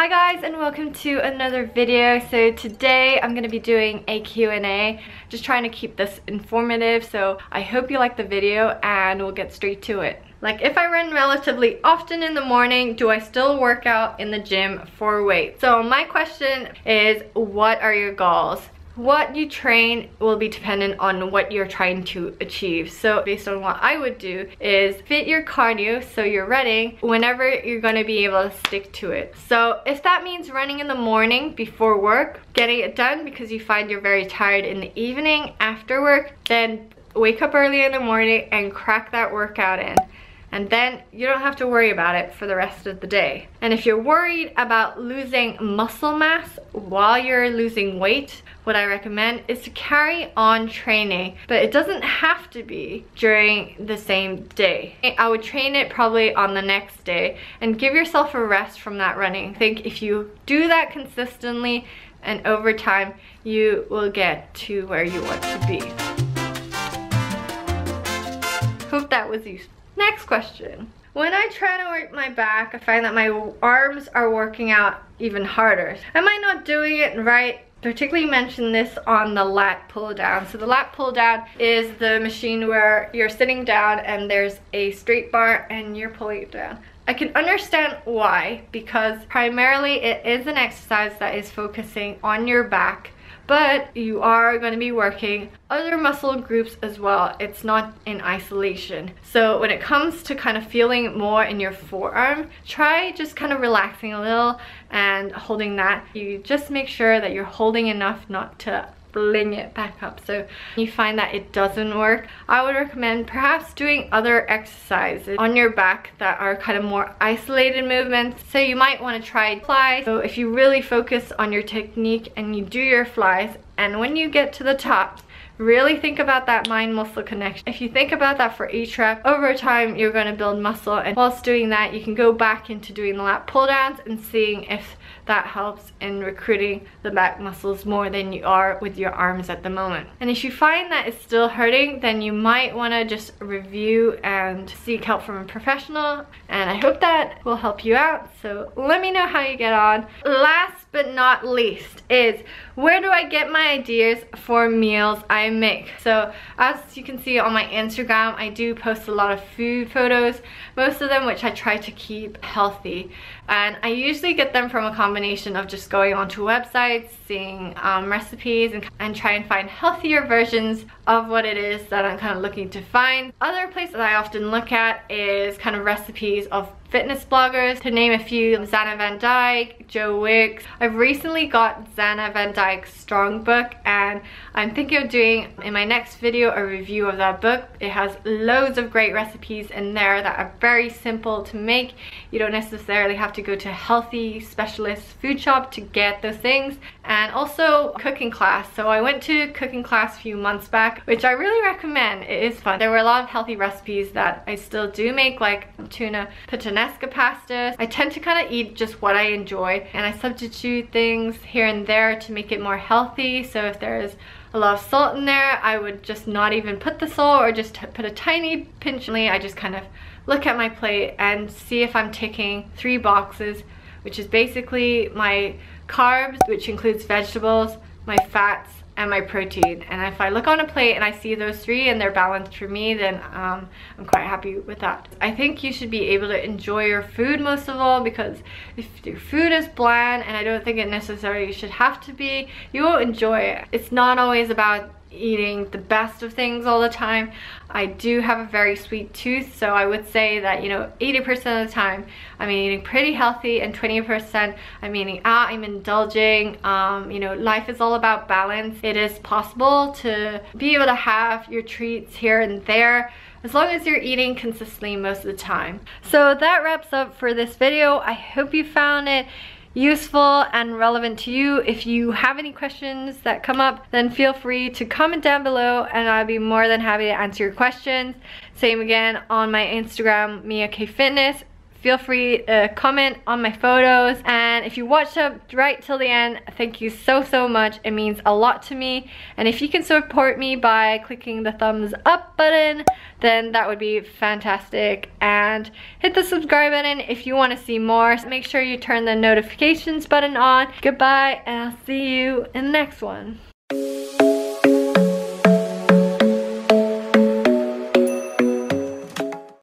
Hi guys, and welcome to another video. So today I'm going to be doing a Q&A, just trying to keep this informative, so I hope you like the video and we'll get straight to it. Like, if I run relatively often in the morning, do I still work out in the gym for weight? So my question is, what are your goals? What you train will be dependent on what you're trying to achieve. So based on what I would do is fit your cardio, so you're running whenever you're going to be able to stick to it. So if that means running in the morning before work, getting it done because you find you're very tired in the evening after work, then wake up early in the morning and crack that workout in. And then you don't have to worry about it for the rest of the day. And if you're worried about losing muscle mass while you're losing weight, what I recommend is to carry on training, but it doesn't have to be during the same day. I would train it probably on the next day and give yourself a rest from that running. I think if you do that consistently and over time, you will get to where you want to be. Hope that was useful. Next question. When I try to work my back, I find that my arms are working out even harder. Am I not doing it right? Particularly mention this on the lat pull down. So the lat pull down is the machine where you're sitting down and there's a straight bar and you're pulling it down. I can understand why, because primarily it is an exercise that is focusing on your back, but you are going to be working other muscle groups as well. It's not in isolation. So when it comes to kind of feeling more in your forearm, try just kind of relaxing a little and holding that. You just make sure that you're holding enough not to bring it back up. So you find that it doesn't work, I would recommend perhaps doing other exercises on your back that are kind of more isolated movements. So you might want to try flies. So if you really focus on your technique and you do your flies, and when you get to the top, really think about that mind-muscle connection. If you think about that for each rep, over time you're going to build muscle, and whilst doing that you can go back into doing the lat pull downs and seeing if that helps in recruiting the back muscles more than you are with your arms at the moment. And if you find that it's still hurting, then you might want to just review and seek help from a professional, and I hope that will help you out. So let me know how you get on. Last but not least is, where do I get my ideas for meals I make? So as you can see on my Instagram, I do post a lot of food photos, most of them which I try to keep healthy, and I usually get them from a combination of just going onto websites, seeing recipes, and try and find healthier versions of what it is that I'm kind of looking to find. Other places I often look at is kind of recipes of fitness bloggers, to name a few: Zanna Van Dyke, Joe Wicks. I've recently got Zanna Van Dyke's Strong book, and I'm thinking of doing in my next video a review of that book. It has loads of great recipes in there that are very simple to make. You don't necessarily have to go to a healthy specialist food shop to get those things. And also cooking class. So I went to cooking class a few months back, which I really recommend. It is fun. There were a lot of healthy recipes that I still do make, like tuna puttanesca pasta. I tend to kind of eat just what I enjoy, and I substitute things here and there to make it more healthy. So if there's a lot of salt in there, I would just not even put the salt, or just put a tiny pinch. I just kind of look at my plate and see if I'm ticking 3 boxes, which is basically my carbs, which includes vegetables, my fats, and my protein. And if I look on a plate and I see those 3 and they're balanced for me, then I'm quite happy with that. I think you should be able to enjoy your food most of all, because if your food is bland, and I don't think it necessarily should have to be, you won't enjoy it. It's not always about eating the best of things all the time. I do have a very sweet tooth, so I would say that, you know, 80% of the time I'm eating pretty healthy, and 20% I'm eating out, I'm indulging. You know, life is all about balance. It is possible to be able to have your treats here and there, as long as you're eating consistently most of the time. So that wraps up for this video. I hope you found it useful and relevant to you. If you have any questions that come up, then feel free to comment down below, and I'll be more than happy to answer your questions. Same again on my Instagram, Mia K Fitness. feel free to comment on my photos. And if you watched up right till the end, thank you so much. It means a lot to me. And if you can support me by clicking the thumbs up button, then that would be fantastic. And hit the subscribe button if you want to see more. Make sure you turn the notifications button on. Goodbye, and I'll see you in the next one.